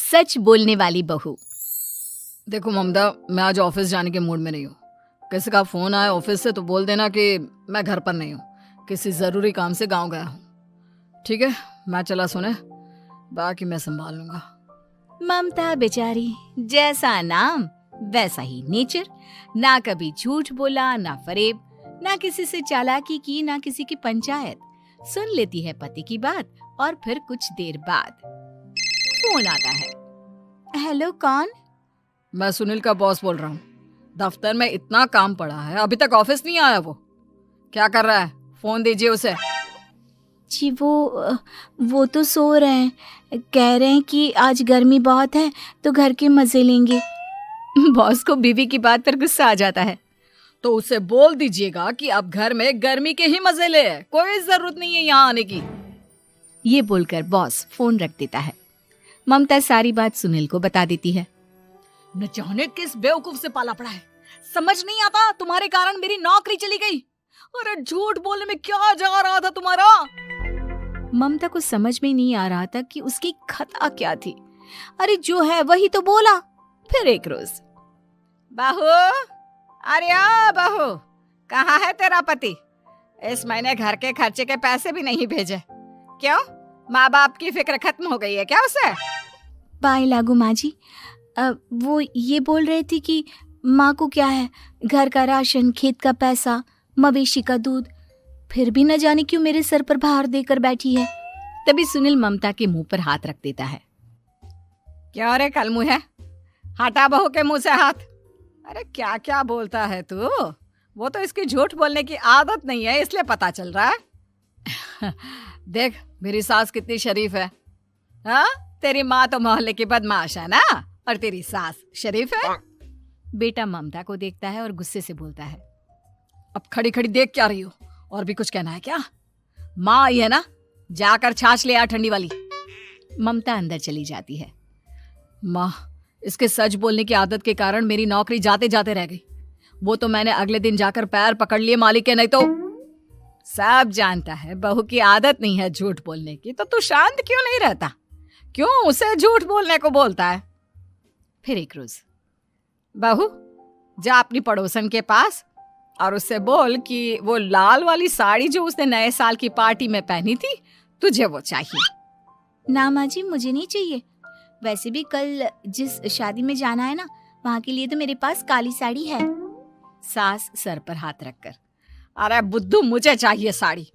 सच बोलने वाली बहू। देखो ममता, मैं आज ऑफिस जाने के मूड में नहीं हूँ। किसी का फोन आया ऑफिस से तो बोल देना कि मैं घर पर नहीं हूँ, किसी जरूरी काम से गांव गया हूँ। ठीक है, मैं चला सोने, बाकी मैं संभाल लूंगा। ममता बेचारी, जैसा नाम वैसा ही नेचर। ना कभी झूठ बोला, ना फरेब, ना किसी से चालाकी की, ना किसी की पंचायत। सुन लेती है पति की बात और फिर कुछ देर बाद फोन आता है। हेलो, कौन? मैं सुनील का बॉस बोल रहा हूँ। दफ्तर में इतना काम पड़ा है, अभी तक ऑफिस नहीं आया। वो क्या कर रहा है? फोन दीजिए उसे। जी वो तो सो रहे हैं। कह रहे हैं कि आज गर्मी बहुत है तो घर के मजे लेंगे। बॉस को बीवी की बात पर गुस्सा आ जाता है। तो उसे बोल दीजिएगा कि अब घर में गर्मी के ही मजे ले, कोई जरूरत नहीं है यहाँ आने की। ये बोलकर बॉस फोन रख देता है। ममता सारी बात सुनील को बता देती है। न जाने किस बेवकूफ से पाला पड़ा है, समझ नहीं आता। तुम्हारे कारण मेरी नौकरी चली गई। अरे झूठ बोलने में क्या जा रहा था तुम्हारा? ममता को समझ में नहीं आ रहा था कि उसकी खता क्या थी। अरे जो है वही तो बोला। फिर एक रोज, बहू, अरे ओ बहू, कहाँ है तेरा पति? इस महीने घर के खर्चे के पैसे भी नहीं भेजे। क्यों, माँ बाप की फिक्र खत्म हो गई है क्या उसे? पाए लागू माँ जी, वो ये बोल रहे थे कि माँ को क्या है, घर का राशन, खेत का पैसा, मवेशी का दूध, फिर भी न जाने क्यों मेरे सर पर भार देकर बैठी है। तभी सुनील ममता के मुंह पर हाथ रख देता है। क्यों रे कलमुँह है, हटा बहू के मुंह से हाथ। अरे क्या क्या बोलता है तू? वो तो इसकी झूठ बोलने की आदत नहीं है, इसलिए पता चल रहा है। देख मेरी सास कितनी शरीफ है। हाँ, तेरी माँ तो मोहल्ले की बदमाश है ना, और तेरी सास शरीफ है। बेटा ममता को देखता है और गुस्से से बोलता है। अब खड़ी खड़ी देख क्या रही हो? और भी कुछ कहना है क्या? माँ आई है ना, जाकर छाछ ले आ ठंडी वाली। ममता अंदर चली जाती है। माँ, इसके सच बोलने की आदत के कारण मेरी नौकरी जाते जाते रह गई। वो तो मैंने अगले दिन जाकर पैर पकड़ लिए मालिक के, नहीं तो। सब जानता है बहू की आदत नहीं है झूठ बोलने की, तो तू शांत क्यों नहीं रहता? क्यों उसे झूठ बोलने को बोलता है? फिर एक रोज, बहू, जा अपनी पड़ोसन के पास और उससे बोल कि वो लाल वाली साड़ी जो उसने नए साल की पार्टी में पहनी थी, तुझे वो चाहिए। ना माँ जी, मुझे नहीं चाहिए। वैसे भी कल जिस शादी में जाना है ना, वहाँ के लिए तो मेरे पास काली साड़ी है। सास सर पर हाथ रखकर, अरे बुद्धू, मुझे चाहिए साड़ी।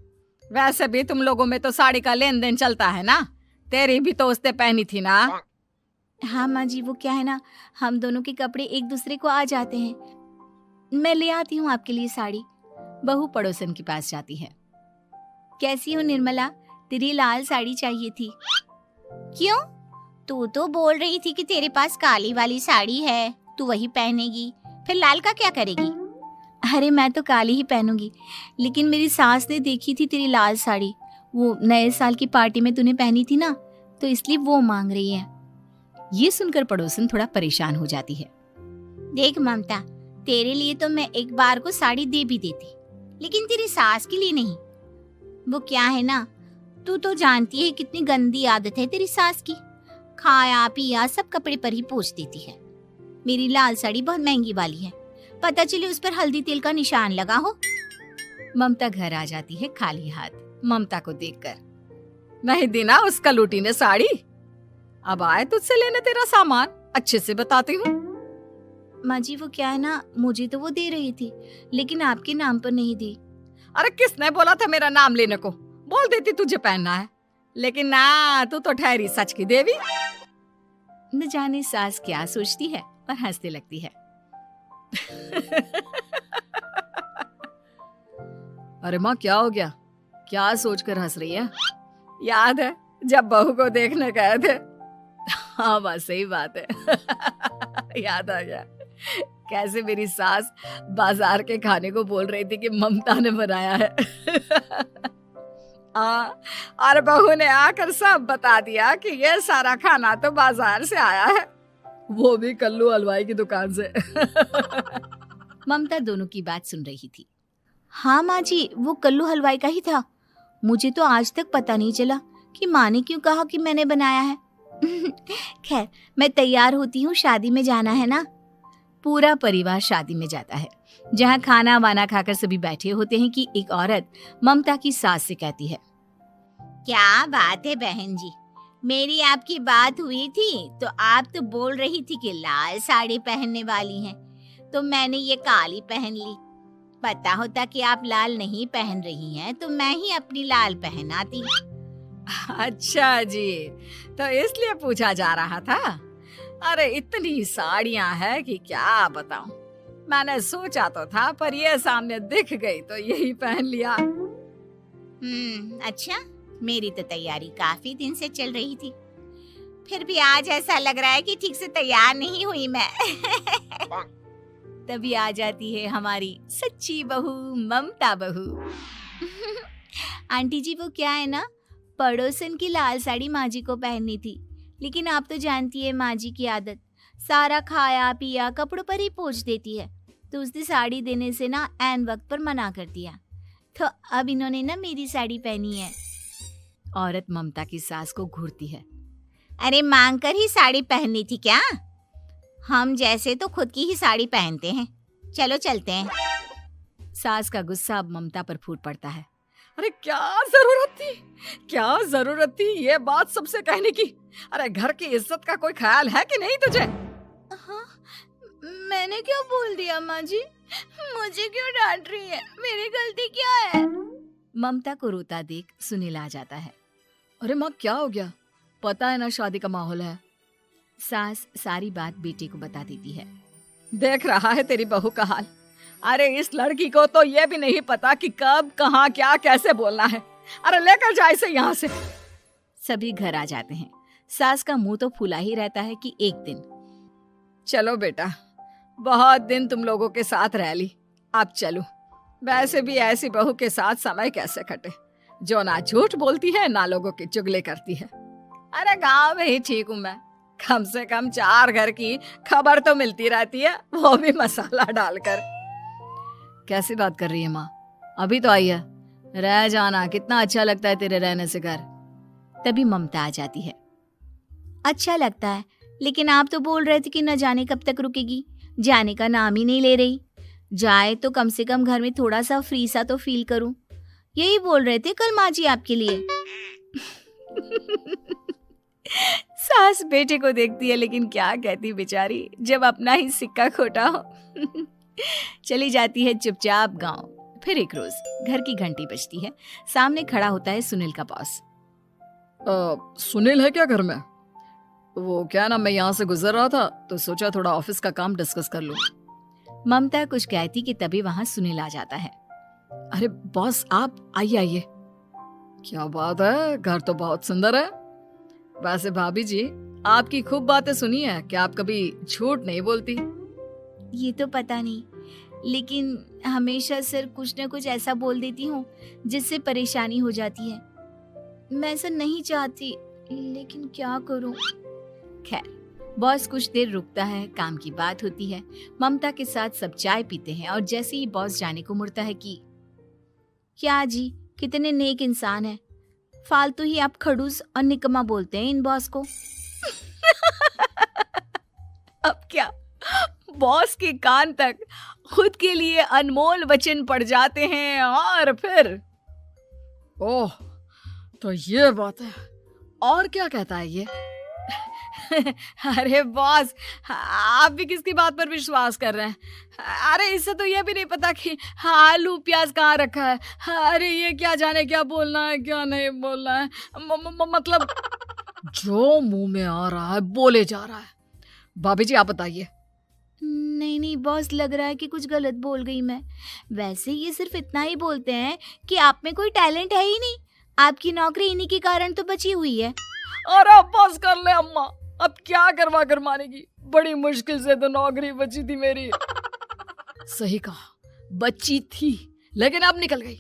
वैसे भी तुम लोगों में तो साड़ी का लेन देन चलता है ना, तेरी भी तो उसने पहनी थी ना। हाँ माँ जी, वो क्या है ना, हम दोनों के कपड़े एक दूसरे को आ जाते हैं। मैं ले आती हूँ आपके लिए साड़ी। बहू पड़ोसन के पास जाती है। कैसी हो निर्मला, तेरी लाल साड़ी चाहिए थी। क्यों? तू तो बोल रही थी कि तेरे पास काली वाली साड़ी है, तू वही पहनेगी, फिर लाल का क्या करेगी? अरे मैं तो काली ही पहनूंगी, लेकिन मेरी सास ने देखी थी तेरी लाल साड़ी, वो नए साल की पार्टी में तूने पहनी थी ना, तो इसलिए वो मांग रही है। ये सुनकर पड़ोसन थोड़ा परेशान हो जाती है। देख ममता, तेरे लिए तो मैं एक बार को साड़ी दे भी देती, लेकिन तेरी सास के लिए नहीं। वो क्या है ना, तू तो जानती है कितनी गंदी आदत है तेरी सास की, खाया पिया सब कपड़े पर ही पोंछ देती है। मेरी लाल साड़ी बहुत महंगी वाली है, पता चले उस पर हल्दी तेल का निशान लगा हो। ममता घर आ जाती है खाली हाथ, ममता को देखकर। नहीं देना उसका लूटी ने साड़ी, अब आए तुझसे लेने तेरा सामान, अच्छे से बताती हूँ। माँ जी, वो क्या है ना, मुझे तो वो दे रही थी, लेकिन आपके नाम पर नहीं दी। अरे किसने बोला था मेरा नाम लेने को? बोल देती तुझे पहनना है, लेकिन ना, तू तो ठहरी सच की देवी। न जाने सास क्या सोचती है और हंसने लगती है। अरे माँ, क्या हो गया? क्या सोचकर हंस रही है? याद है जब बहू को देखने गए थे? हाँ बस सही बात है। याद आ गया कैसे मेरी सास बाजार के खाने को बोल रही थी कि ममता ने बनाया है। और बहू ने आकर सब बता दिया कि ये सारा खाना तो बाजार से आया है, वो भी कल्लू हलवाई की दुकान से। ममता दोनों की बात सुन रही थी। हाँ माँ जी, वो कल्लू हलवाई का ही था। मुझे तो आज तक पता नहीं चला कि माँ ने क्यों कहा कि मैंने बनाया है। खैर, मैं तैयार होती हूँ, शादी में जाना है ना। पूरा परिवार शादी में जाता है, जहाँ खाना वाना खाकर सभी बैठे होते हैं कि एक औरत ममता की सास से कहती है, क्या बात है बहन जी, मेरी आपकी बात हुई थी तो आप तो बोल रही थी कि लाल साड़ी पहनने वाली हैं, तो मैंने ये काली पहन ली। पता होता कि आप लाल नहीं पहन रही हैं तो मैं ही अपनी लाल पहनाती। अच्छा जी, तो इसलिए पूछा जा रहा था। अरे इतनी साड़ियां हैं कि क्या बताऊं। मैंने सोचा तो था, पर ये सामने दिख गई तो यही पहन लिया। अच्छा, मेरी तो तैयारी काफी दिन से चल रही थी, फिर भी आज ऐसा लग रहा है कि ठीक से तैयार नहीं हुई मैं। तभी आ जाती है हमारी सच्ची बहू, ममता बहू। आंटी जी, वो क्या है ना, पड़ोसन की लाल साड़ी माँ जी को पहननी थी, लेकिन आप तो जानती है माँ जी की आदत, सारा खाया पिया कपड़ों पर ही पोंछ देती है, तो उसने साड़ी देने से ना ऐन वक्त पर मना कर दिया, तो अब इन्होंने ना मेरी साड़ी पहनी है। औरत ममता की सास को घूरती है, अरे मांग कर ही साड़ी पहननी थी क्या? हम जैसे तो खुद की ही साड़ी पहनते हैं, चलो चलते हैं। सास का गुस्सा अब ममता पर फूट पड़ता है। अरे क्या जरूरत थी ये बात सबसे कहने की? अरे घर की इज्जत का कोई ख्याल है कि नहीं तुझे? हाँ, मैंने क्या बोल दिया माँ जी? मुझे क्यों डांट रही है? मेरी गलती क्या है? ममता को रोता देख सुनील आ जाता है। अरे माँ, क्या हो गया? पता है ना शादी का माहौल है। सास सारी बात बेटे को बता देती है। देख रहा है तेरी बहू का हाल। अरे इस लड़की को तो ये भी नहीं पता कि कब कहाँ क्या कैसे बोलना है। अरे लेकर जा इसे यहाँ से। सभी घर आ जाते हैं। सास का मुंह तो फूला ही रहता है कि एक दिन, चलो बेटा, बहुत दिन तुम लोगों के साथ रह ली, अब चलो। वैसे भी ऐसी बहू के साथ समय कैसे कटे, जो ना झूठ बोलती है ना लोगों की चुगली करती है। अरे गांव में ही ठीक हूँ मैं, कम से कम 4 घर की खबर तो मिलती रहती है, वो भी मसाला डालकर। कैसी बात कर रही है माँ? अभी तो आई है, रह जाना, कितना अच्छा लगता है तेरे रहने से घर। तभी ममता आ जाती है। अच्छा लगता है, लेकिन आप तो बोल रहे थे कि न जाने कब तक रुकेगी, जाने का नाम ही नहीं ले रही। जाए तो कम से कम घर में थोड़ा सा फ्री सा तो फील करूं, यही बोल रहे थे कल माँ जी आपके लिए। सास बेटे को देखती है, लेकिन क्या कहती बेचारी, जब अपना ही सिक्का खोटा हो। चली जाती है चुपचाप गांव। फिर एक रोज घर की घंटी बजती है। सामने खड़ा होता है सुनील का बॉस। सुनील है क्या घर में? वो क्या ना, मैं यहाँ से गुजर रहा था तो सोचा थोड़ा ऑफिस का काम डिस्कस कर लूं। ममता कुछ कहती कि तभी वहां सुनील आ जाता है। अरे बॉस, आप आइए आइए। क्या बात है, घर तो बहुत सुंदर है। वैसे भाभी जी, आपकी खूब बातें सुनी है कि आप कभी झूठ नहीं बोलती। ये तो पता नहीं, लेकिन हमेशा सर कुछ न कुछ ऐसा बोल देती हूँ जिससे परेशानी हो जाती है। मैं ऐसा नहीं चाहती, लेकिन क्या करूँ। खैर, बॉस कुछ देर रुकता है, काम की बात होती है। ममता के साथ सब चाय पीते हैं और जैसे ही बॉस जाने को मुड़ता है कि क्या जी, कितने नेक इंसान है, फालतू ही आप खड़ूस और निकम्मा बोलते हैं इन बॉस को। अब क्या, बॉस के कान तक खुद के लिए अनमोल वचन पड़ जाते हैं और फिर ओह, तो ये बात है। और क्या कहता है ये? अरे बॉस, आप भी किसकी बात पर विश्वास कर रहे हैं? अरे इससे तो ये भी नहीं पता कि आलू प्याज कहाँ रखा है। अरे ये क्या जाने क्या बोलना है क्या नहीं बोलना है। मतलब जो मुंह में आ रहा है बोले जा रहा है। भाभी जी, आप बताइए। नहीं बॉस, लग रहा है कि कुछ गलत बोल गई मैं। वैसे ये सिर्फ इतना ही बोलते हैं कि आप में कोई टैलेंट है ही नहीं, आपकी नौकरी इन्हीं के कारण तो बची हुई है। अरे बस कर ले अम्मा, अब क्या करवा कर मानेगी, बड़ी मुश्किल से तो नौकरी बची थी मेरी। सही कहा, बची थी लेकिन अब निकल गई।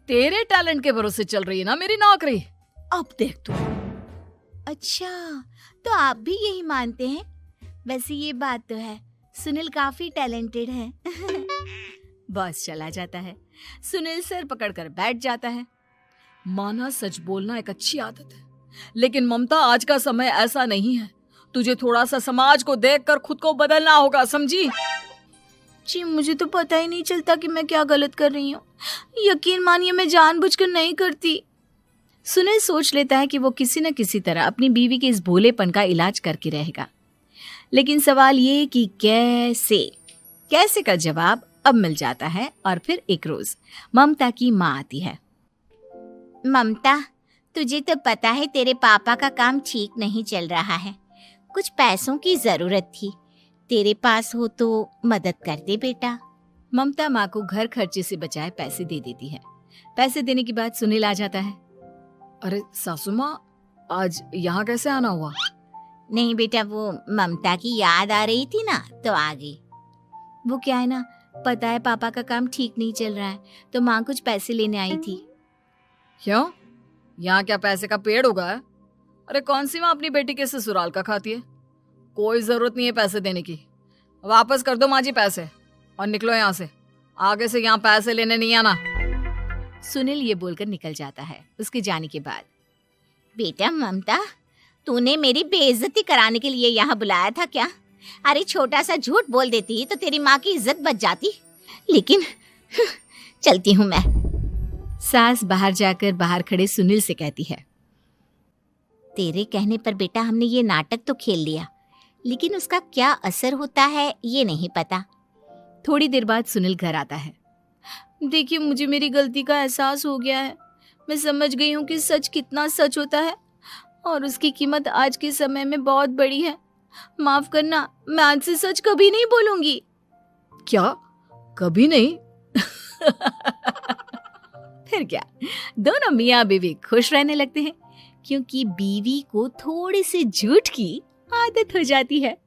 तेरे टैलेंट के भरोसे चल रही है ना मेरी नौकरी, अब देख तू। अच्छा, तो आप भी यही मानते हैं? वैसे ये बात तो है, सुनील काफी टैलेंटेड है। बॉस चला जाता है। सुनील सर पकड़कर बैठ जाता है। माना सच बोलना एक अच्छी आदत है, लेकिन ममता आज का समय ऐसा नहीं है। तुझे थोड़ा सा समाज को देखकर खुद को बदलना होगा, समझी? जी मुझे तो पता ही नहीं चलता कि मैं क्या गलत कर रही हूँ। यकीन मानिए मैं जानबूझकर नहीं करती। सुनील सोच लेता है कि वो किसी न किसी तरह अपनी बीवी के इस भोलेपन का इलाज करके रहेगा, लेकिन सवाल ये कि कैसे का जवाब अब मिल जाता है। और फिर एक रोज ममता की माँ आती है। ममता, तुझे तो पता है तेरे पापा का काम ठीक नहीं चल रहा है, कुछ पैसों की जरूरत थी, तेरे पास हो तो मदद कर दे बेटा। ममता माँ को घर खर्चे से बचाए पैसे दे देती है। पैसे देने के बाद सुनील आ जाता है। अरे सासू माँ, आज यहाँ कैसे आना हुआ? नहीं बेटा, वो ममता की याद आ रही थी ना तो आ गई। वो क्या है ना, पता है पापा का काम ठीक नहीं चल रहा है, तो माँ कुछ पैसे लेने आई थी। क्यों? यहाँ क्या पैसे का पेड़ उगा है? अरे कौन सी माँ अपनी बेटी के ससुराल का खाती है? कोई जरूरत नहीं है पैसे देने की। वापस कर दो माँ जी पैसे और निकलो यहाँ से। आगे से यहाँ पैसे लेने नहीं आना। सुनील ये बोलकर निकल जाता है। उसके जाने के बाद, बेटा ममता, तूने मेरी बेइज्जती कराने के लिए यहाँ बुलाया था क्या? अरे छोटा सा झूठ बोल देती तो तेरी माँ की इज्जत बच जाती, लेकिन चलती हूँ मैं। सास बाहर जाकर बाहर खड़े सुनील से कहती है, तेरे कहने पर बेटा हमने ये नाटक तो खेल लिया, लेकिन उसका क्या असर होता है ये नहीं पता। थोड़ी देर बाद सुनील घर आता है। देखिए, मुझे मेरी गलती का एहसास हो गया है। मैं समझ गई हूँ कि सच कितना सच होता है और उसकी कीमत आज के समय में बहुत बड़ी है। माफ करना, मैं आज से सच कभी नहीं बोलूंगी। क्या? कभी नहीं? फिर क्या, दोनों मियाँ बीवी खुश रहने लगते हैं, क्योंकि बीवी को थोड़ी सी झूठ की आदत हो जाती है।